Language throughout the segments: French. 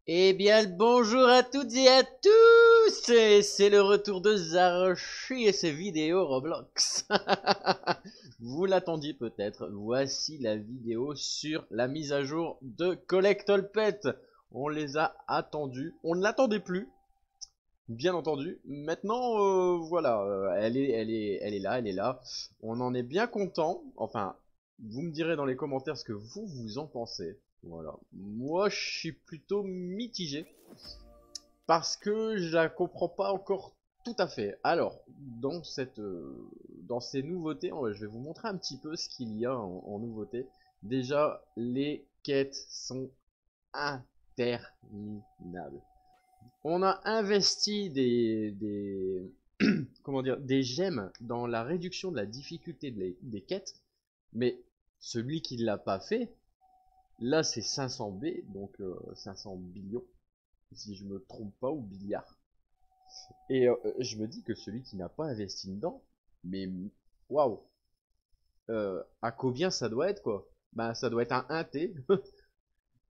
Eh bien, le bonjour à toutes et à tous! Et c'est le retour de Zaroshi et ses vidéos Roblox. Vous l'attendiez peut-être, voici la vidéo sur la mise à jour de Collectol Pet. On les a attendus, on ne l'attendait plus, bien entendu. Maintenant, voilà, elle est là, elle est là. On en est bien content. Enfin, vous me direz dans les commentaires ce que vous en pensez. Voilà. Moi, je suis plutôt mitigé parce que je la comprends pas encore tout à fait. Alors, dans ces nouveautés, je vais vous montrer un petit peu ce qu'il y a en nouveauté. Déjà, les quêtes sont interminables. On a investi comment dire, des gemmes dans la réduction de la difficulté des quêtes, mais celui qui ne l'a pas fait, là c'est 500 B, donc 500 billions, si je me trompe pas, ou billiards. Et je me dis que celui qui n'a pas investi dedans, mais waouh, à combien ça doit être quoi? Ben ça doit être un 1T,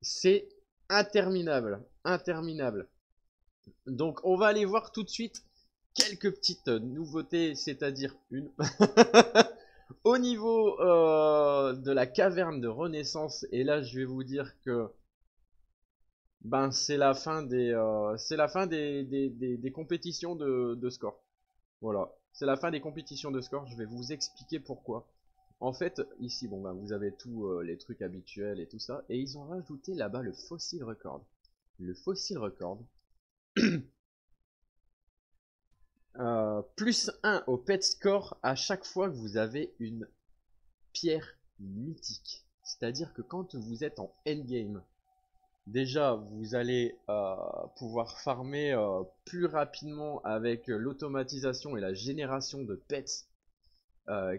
c'est interminable, interminable. Donc on va aller voir tout de suite quelques petites nouveautés, c'est-à-dire une. Au niveau de la caverne de Renaissance, et là je vais vous dire que ben c'est la fin des compétitions de score. Voilà, c'est la fin des compétitions de score. Je vais vous expliquer pourquoi. En fait, ici, bon ben vous avez tous les trucs habituels et tout ça, et ils ont rajouté là-bas le Fossil Record. Le Fossil Record. Plus 1 au pet score à chaque fois que vous avez une pierre mythique. C'est-à-dire que quand vous êtes en endgame, déjà vous allez pouvoir farmer plus rapidement avec l'automatisation et la génération de pets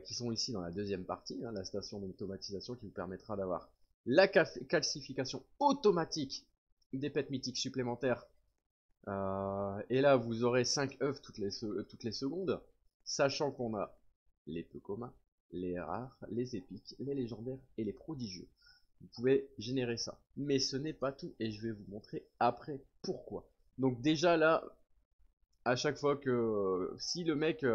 qui sont ici dans la deuxième partie, hein, la station d'automatisation qui vous permettra d'avoir la calcification automatique des pets mythiques supplémentaires. Et là, vous aurez 5 œufs toutes les secondes, sachant qu'on a les peu communs, les rares, les épiques, les légendaires et les prodigieux. Vous pouvez générer ça. Mais ce n'est pas tout, et je vais vous montrer après pourquoi. Donc déjà là, à chaque fois que si le mec,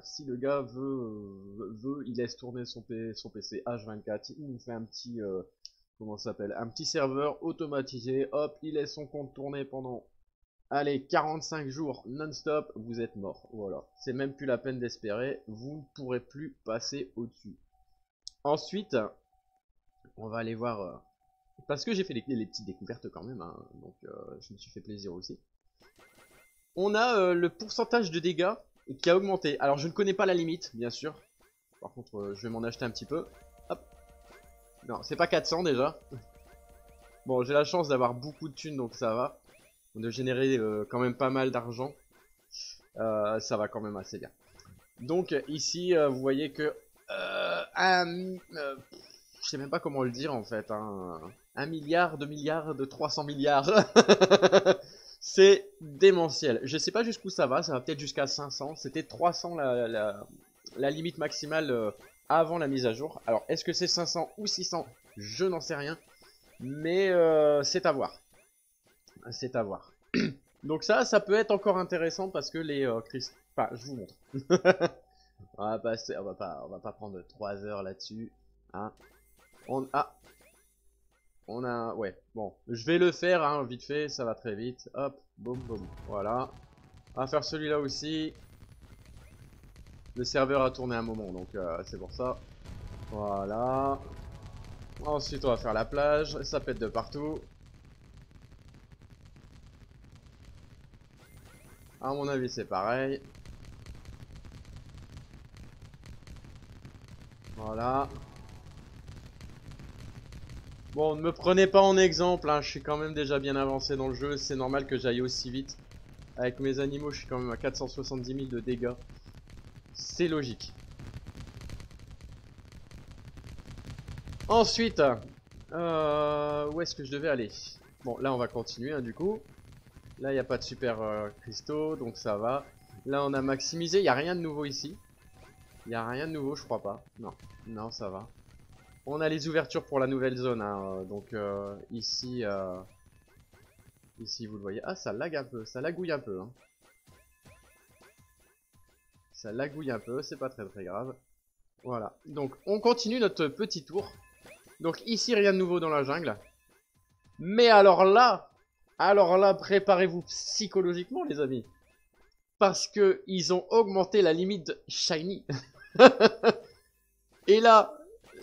si le gars veut, il laisse tourner son PC H24, il nous fait un petit, comment ça s'appelle, un petit serveur automatisé, hop, il laisse son compte tourner pendant, allez, 45 jours non-stop, vous êtes mort. Voilà, c'est même plus la peine d'espérer, vous ne pourrez plus passer au-dessus. Ensuite, on va aller voir, parce que j'ai fait les petites découvertes quand même, hein, donc je me suis fait plaisir aussi. On a le pourcentage de dégâts qui a augmenté. Alors je ne connais pas la limite, bien sûr. Par contre, je vais m'en acheter un petit peu. Hop. Non, c'est pas 400 déjà. Bon, j'ai la chance d'avoir beaucoup de thunes, donc ça va. De générer quand même pas mal d'argent. Ça va quand même assez bien. Donc ici, vous voyez que je sais même pas comment le dire en fait. Hein, 1 milliard, 2 milliards, de 300 milliards. C'est démentiel. Je sais pas jusqu'où ça va peut-être jusqu'à 500. C'était 300 la limite maximale avant la mise à jour. Alors, est-ce que c'est 500 ou 600? Je n'en sais rien. Mais c'est à voir. C'est à voir. Donc ça peut être encore intéressant parce que les cristaux... Enfin, je vous montre. On va passer, on va pas prendre 3 heures là-dessus. Hein. On a, ouais, bon, je vais le faire, hein, vite fait, ça va très vite. Hop, boum, boum, voilà. On va faire celui-là aussi. Le serveur a tourné un moment, donc c'est pour ça. Voilà. Ensuite, on va faire la plage. Ça pète de partout. À mon avis, c'est pareil. Voilà. Bon, ne me prenez pas en exemple, hein, je suis quand même déjà bien avancé dans le jeu. C'est normal que j'aille aussi vite. Avec mes animaux, je suis quand même à 470 000 de dégâts. C'est logique. Ensuite, où est-ce que je devais aller? Bon, là on va continuer hein, du coup. Là il n'y a pas de super cristaux, donc ça va. Là on a maximisé, il n'y a rien de nouveau ici. Il n'y a rien de nouveau, je crois pas. Non, non, ça va. On a les ouvertures pour la nouvelle zone, hein, donc ici... Ici, vous le voyez. Ah, ça lag un peu. Ça lagouille un peu. Hein. Ça lagouille un peu. C'est pas très très grave. Voilà. Donc, on continue notre petit tour. Donc, ici, rien de nouveau dans la jungle. Mais alors là, préparez-vous psychologiquement, les amis. Parce que ils ont augmenté la limite de Shiny. Et là,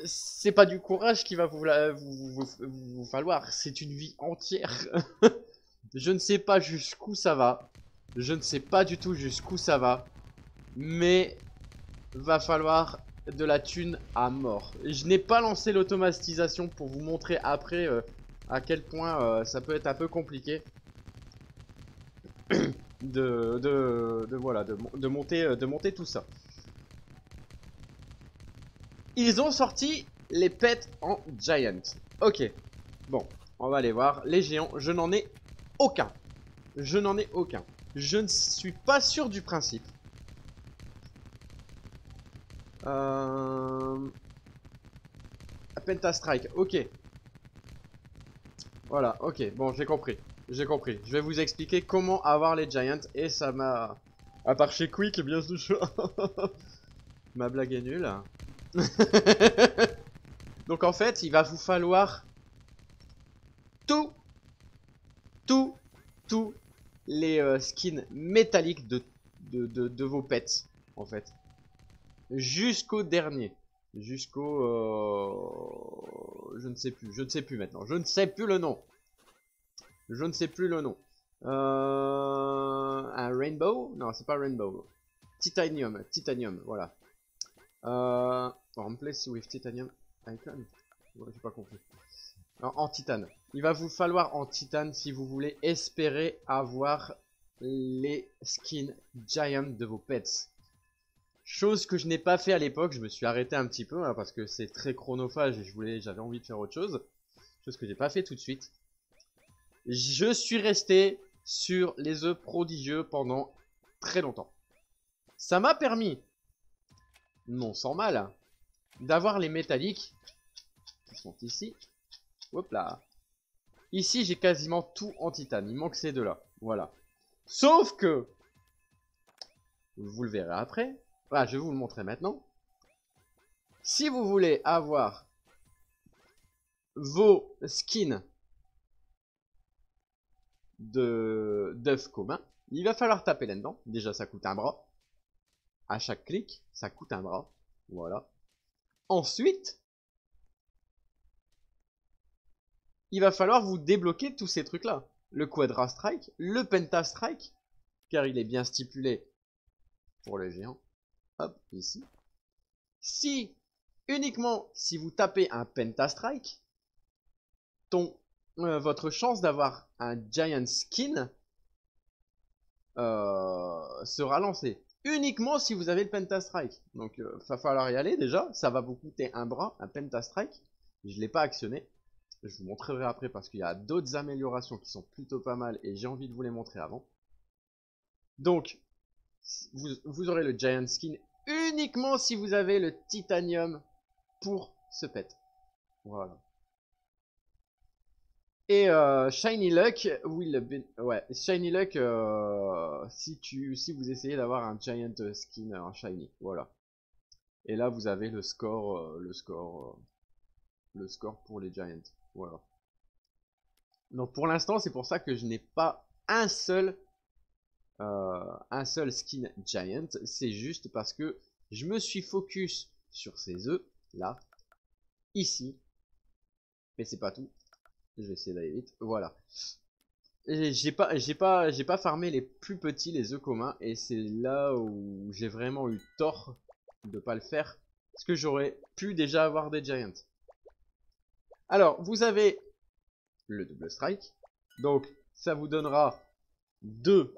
c'est pas du courage qui va vous falloir, c'est une vie entière. Je ne sais pas jusqu'où ça va. Je ne sais pas du tout jusqu'où ça va. Mais va falloir de la thune à mort. Je n'ai pas lancé l'automatisation pour vous montrer après à quel point ça peut être un peu compliqué. de monter tout ça. Ils ont sorti les pets en Giant. Ok. Bon, on va aller voir. Les géants, je n'en ai aucun. Je n'en ai aucun. Je ne suis pas sûr du principe. Pentastrike, ok. Voilà, ok. Bon, j'ai compris. J'ai compris. Je vais vous expliquer comment avoir les Giants. Et ça m'a... À part chez Quick, bien sûr. Ma blague est nulle. Donc en fait, il va vous falloir tous les skins métalliques de vos pets, en fait. Jusqu'au dernier. Jusqu'au... je ne sais plus maintenant. Je ne sais plus le nom. Je ne sais plus le nom. Un Rainbow? Non, c'est pas Rainbow. Titanium, voilà. Replace with Titanium Icon? Ouais, j'ai pas compris. Alors, en titane. Il va vous falloir en titane si vous voulez espérer avoir les skins Giant de vos pets. Chose que je n'ai pas fait à l'époque, je me suis arrêté un petit peu hein, parce que c'est très chronophage et j'avais envie de faire autre chose. Chose que j'ai pas fait tout de suite. Je suis resté sur les œufs prodigieux pendant très longtemps. Ça m'a permis, non sans mal, d'avoir les métalliques qui sont ici. Hop là. Ici, j'ai quasiment tout en titane. Il manque ces deux-là. Voilà. Sauf que, vous le verrez après. Voilà, je vais vous le montrer maintenant. Si vous voulez avoir vos skins d'œufs communs, il va falloir taper là-dedans. Déjà, ça coûte un bras. À chaque clic, ça coûte un bras. Voilà. Ensuite, il va falloir vous débloquer tous ces trucs-là. Le Quadra Strike, le Penta Strike, car il est bien stipulé pour les géants. Hop, ici. Uniquement si vous tapez un Penta Strike, votre chance d'avoir un Giant Skin sera lancée. Uniquement si vous avez le Penta Strike. Donc, va falloir y aller déjà. Ça va vous coûter un bras, un Penta Strike. Je ne l'ai pas actionné. Je vous montrerai après parce qu'il y a d'autres améliorations qui sont plutôt pas mal et j'ai envie de vous les montrer avant. Donc, vous aurez le Giant Skin uniquement si vous avez le Titanium pour ce pet. Voilà. Et Shiny Luck, Shiny Luck, si vous essayez d'avoir un Giant Skin en Shiny, voilà. Et là, vous avez le score pour les Giants, voilà. Donc pour l'instant, c'est pour ça que je n'ai pas un seul skin Giant. C'est juste parce que je me suis focus sur ces œufs là, ici. Mais c'est pas tout. Je vais essayer d'aller vite. Voilà. J'ai pas farmé les plus petits, les œufs communs, et c'est là où j'ai vraiment eu tort de pas le faire, parce que j'aurais pu déjà avoir des Giants. Alors, vous avez le double strike, donc ça vous donnera 2.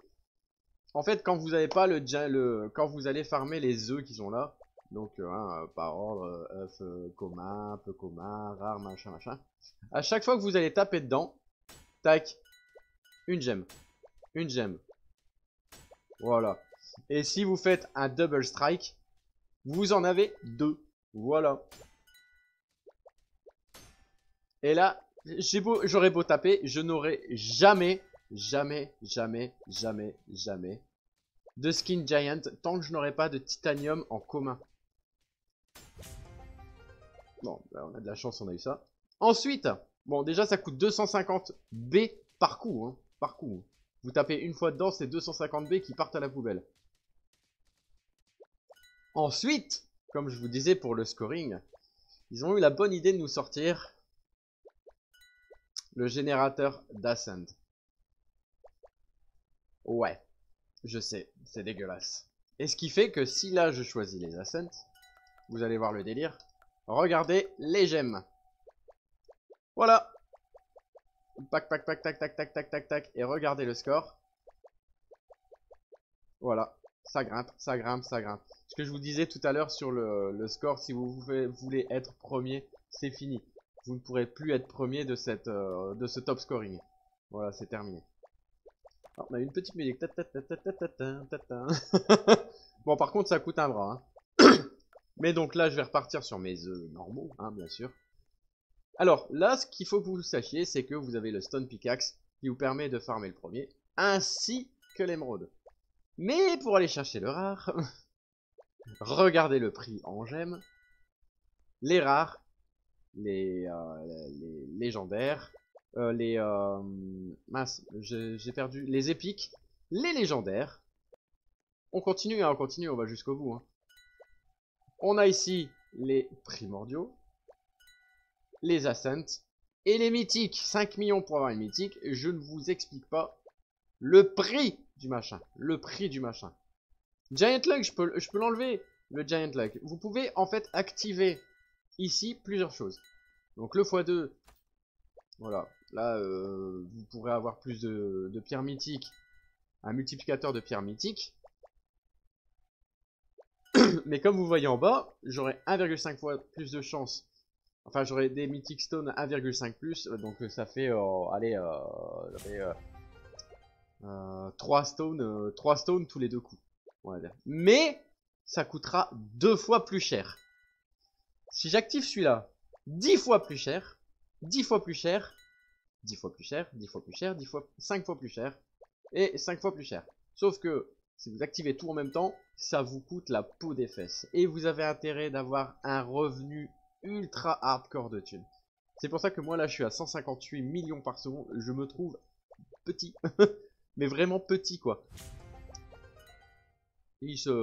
En fait, quand vous avez pas quand vous allez farmer les œufs qui sont là, donc par ordre, œuf commun, peu commun, rare, machin, machin. À chaque fois que vous allez taper dedans, tac, une gemme. Une gemme. Voilà. Et si vous faites un double strike, vous en avez 2. Voilà. Et là, j'aurais beau taper, je n'aurai jamais jamais, jamais, jamais, jamais de skin Giant tant que je n'aurai pas de titanium en commun. Bon, bah on a de la chance, on a eu ça. Ensuite, bon, déjà ça coûte 250 B par coup, hein, par coup. Vous tapez une fois dedans, c'est 250 B qui partent à la poubelle. Ensuite, comme je vous disais pour le scoring, ils ont eu la bonne idée de nous sortir le générateur d'Ascend. Ouais, je sais, c'est dégueulasse. Et ce qui fait que si là je choisis les Ascent, vous allez voir le délire. Regardez les gemmes. Voilà. Tac, tac, tac, tac, tac, tac, tac, tac, tac. Et regardez le score. Voilà. Ça grimpe, ça grimpe, ça grimpe. Ce que je vous disais tout à l'heure sur le score, si vous voulez être premier, c'est fini. Vous ne pourrez plus être premier de ce top scoring. Voilà, c'est terminé. Alors, on a une petite musique. Bon, par contre, ça coûte un bras. Hein. Mais donc là, je vais repartir sur mes œufs normaux, hein, bien sûr. Alors, là, ce qu'il faut que vous sachiez, c'est que vous avez le Stone Pickaxe qui vous permet de farmer le premier, ainsi que l'émeraude. Mais pour aller chercher le rare, regardez le prix en gemmes. Les rares, les légendaires, mince, j'ai perdu, les épiques, les légendaires. On continue, hein, on va jusqu'au bout. Hein. On a ici les primordiaux, les ascents et les mythiques. 5 millions pour avoir une mythique. Je ne vous explique pas le prix du machin. Le prix du machin. Giant Luck, je peux l'enlever, le Giant Luck. Vous pouvez en fait activer ici plusieurs choses. Donc le x2, voilà. Là, vous pourrez avoir plus de pierres mythiques. Un multiplicateur de pierres mythiques. Mais comme vous voyez en bas, j'aurai 1,5 fois plus de chance. Enfin, j'aurai des Mythic Stone 1,5 plus. Donc ça fait, allez, 3 stones tous les deux coups. On va dire. Mais ça coûtera 2 fois plus cher. Si j'active celui-là, 10 fois plus cher, 10 fois plus cher, 10 fois plus cher, 10 fois plus cher, 10 fois, 5 fois plus cher, et 5 fois plus cher. Sauf que, si vous activez tout en même temps, ça vous coûte la peau des fesses. Et vous avez intérêt d'avoir un revenu ultra hardcore de thunes. C'est pour ça que moi là je suis à 158 millions par seconde, je me trouve petit. Mais vraiment petit quoi.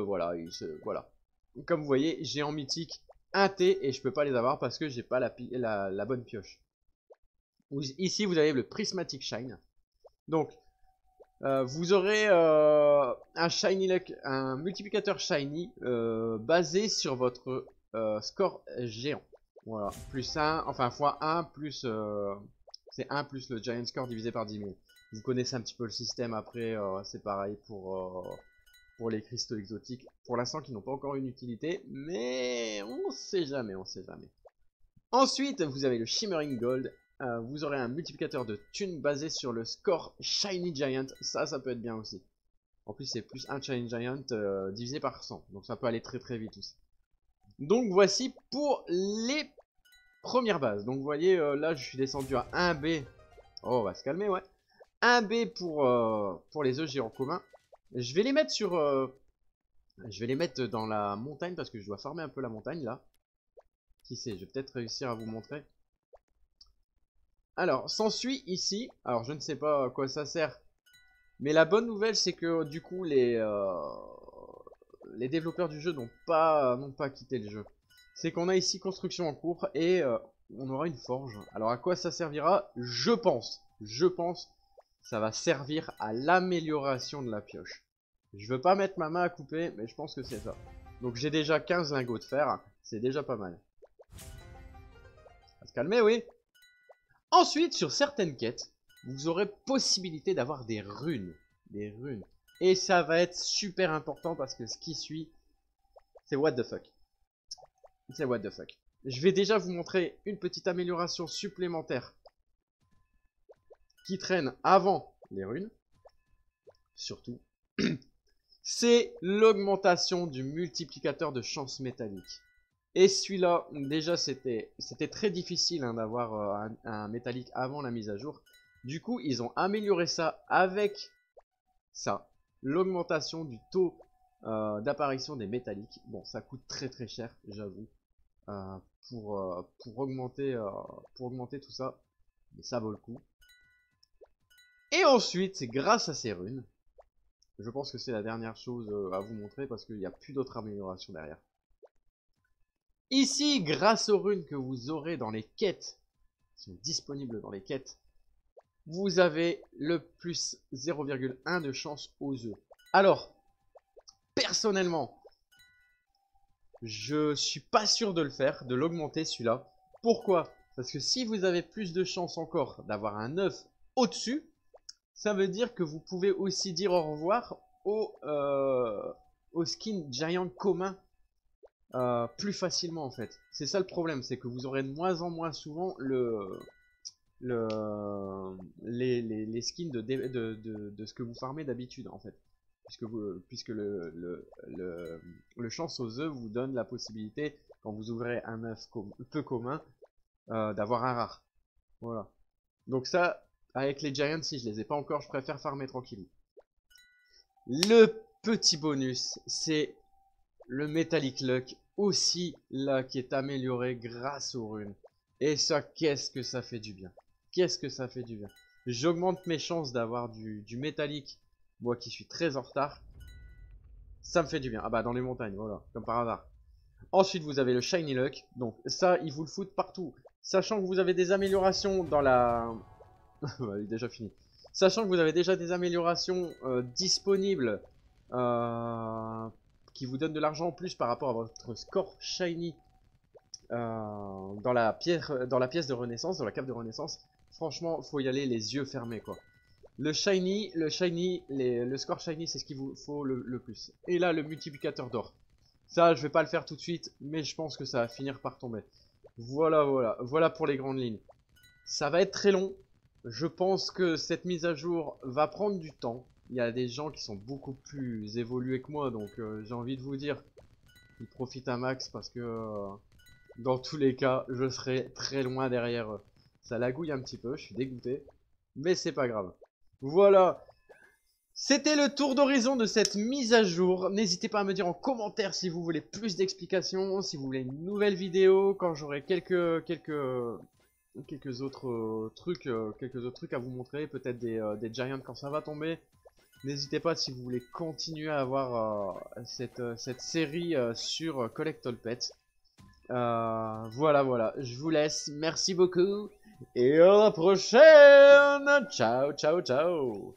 Voilà. Comme vous voyez, j'ai en mythique un T et je peux pas les avoir parce que j'ai pas la bonne pioche. Ici vous avez le Prismatic Shine. Donc vous aurez un Shiny Luck, un multiplicateur Shiny basé sur votre score géant. Voilà, plus 1, enfin x1 plus c'est 1 plus le Giant Score divisé par 10 000. Vous connaissez un petit peu le système après, c'est pareil pour les cristaux exotiques. Pour l'instant qui n'ont pas encore une utilité, mais on sait jamais, on sait jamais. Ensuite, vous avez le Shimmering Gold. Vous aurez un multiplicateur de thunes basé sur le score Shiny Giant. Ça peut être bien aussi. En plus, c'est plus un Shiny Giant divisé par 100. Donc ça peut aller très très vite aussi. Donc voici pour les premières bases. Donc vous voyez, là je suis descendu à 1B. Oh, on va se calmer, ouais. 1B pour les œufs géants communs. Je vais les mettre sur... je vais les mettre dans la montagne parce que je dois farmer un peu la montagne là. Qui sait, je vais peut-être réussir à vous montrer. Alors, s'ensuit ici, alors je ne sais pas à quoi ça sert, mais la bonne nouvelle c'est que du coup les développeurs du jeu n'ont pas quitté le jeu. C'est qu'on a ici construction en cours et on aura une forge. Alors à quoi ça servira? Je pense, ça va servir à l'amélioration de la pioche. Je veux pas mettre ma main à couper, mais je pense que c'est ça. Donc j'ai déjà 15 lingots de fer, c'est déjà pas mal. On va se calmer, oui. Ensuite, sur certaines quêtes, vous aurez possibilité d'avoir des runes. Des runes. Et ça va être super important parce que ce qui suit, c'est what the fuck. C'est what the fuck. Je vais déjà vous montrer une petite amélioration supplémentaire qui traîne avant les runes. Surtout. C'est l'augmentation du multiplicateur de chance métallique. Et celui-là, déjà, c'était très difficile hein, d'avoir un métallique avant la mise à jour. Du coup, ils ont amélioré ça avec ça. L'augmentation du taux d'apparition des métalliques. Bon, ça coûte très très cher, j'avoue, pour augmenter tout ça. Mais ça vaut le coup. Et ensuite, c'est grâce à ces runes. Je pense que c'est la dernière chose à vous montrer parce qu'il n'y a plus d'autres améliorations derrière. Ici, grâce aux runes que vous aurez dans les quêtes, qui sont disponibles dans les quêtes, vous avez le plus 0,1 de chance aux œufs. Alors, personnellement, je suis pas sûr de le faire, de l'augmenter celui-là. Pourquoi? Parce que si vous avez plus de chance encore d'avoir un œuf au-dessus, ça veut dire que vous pouvez aussi dire au revoir au skin Giant commun plus facilement en fait. C'est ça le problème, c'est que vous aurez de moins en moins souvent les skins de ce que vous farmez d'habitude en fait. Puisque le chance aux œufs vous donne la possibilité, quand vous ouvrez un œuf peu commun, d'avoir un rare. Voilà. Donc ça, avec les Giants, si je les ai pas encore, je préfère farmer tranquille. Le petit bonus, c'est le Metallic Luck, aussi là, qui est amélioré grâce aux runes. Et ça, qu'est-ce que ça fait du bien. Qu'est-ce que ça fait du bien. J'augmente mes chances d'avoir du métallique, moi qui suis très en retard. Ça me fait du bien. Ah bah dans les montagnes, voilà, comme par hasard. Ensuite, vous avez le Shiny Luck. Donc ça, ils vous le foutent partout. Sachant que vous avez des améliorations dans la... Il est déjà fini. Sachant que vous avez déjà des améliorations disponibles qui vous donnent de l'argent en plus par rapport à votre score Shiny dans la pièce de renaissance, dans la cape de renaissance. Franchement, faut y aller les yeux fermés quoi. Le score Shiny, c'est ce qu'il vous faut le plus. Et là, le multiplicateur d'or. Ça, je vais pas le faire tout de suite, mais je pense que ça va finir par tomber. Voilà pour les grandes lignes. Ça va être très long. Je pense que cette mise à jour va prendre du temps. Il y a des gens qui sont beaucoup plus évolués que moi, donc j'ai envie de vous dire, ils profitent un max parce que dans tous les cas, je serai très loin derrière eux. Ça lagouille un petit peu, je suis dégoûté, mais c'est pas grave. Voilà, c'était le tour d'horizon de cette mise à jour. N'hésitez pas à me dire en commentaire si vous voulez plus d'explications, si vous voulez une nouvelle vidéo, quand j'aurai quelques autres trucs à vous montrer, peut-être des Giants quand ça va tomber. N'hésitez pas si vous voulez continuer à avoir cette série sur Collect All Pets. Voilà, je vous laisse, merci beaucoup, et à la prochaine, ciao.